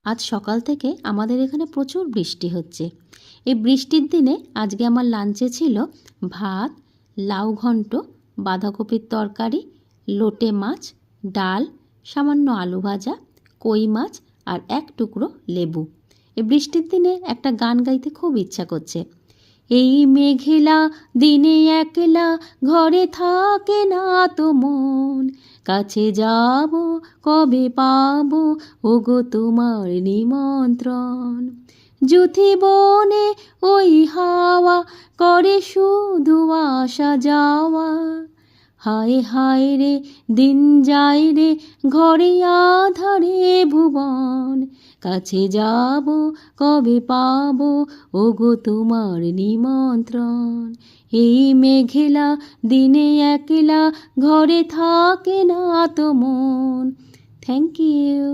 আজ সকাল থেকে আমাদের এখানে প্রচুর বৃষ্টি হচ্ছে। এই বৃষ্টির দিনে আজকে আমার লাঞ্চে ছিল ভাত, লাউ ঘন্ট, বাঁধাকপির তরকারি, লোটে মাছ, ডাল, সামান্য আলু ভাজা, কই মাছ আর এক টুকরো লেবু। এই বৃষ্টির দিনে একটা গান গাইতে খুব ইচ্ছা করছে। এই মেঘলা দিনে একলা ঘরে থাকে না তো মন, কাছে যাব কবে পাবো ওগো তোমার নিমন্ত্রণ। জুথি বনে ওই হাওয়া করে শুধু আসা যাওয়া, হায় হায় রে দিন যায় রে ঘরে আধারে ভুবন, কাছে যাব কবে পাবো ওগো তোমার নিমন্ত্রণ। এই মেঘলা দিনে একলা ঘরে থাকে না তো মন। Thank you.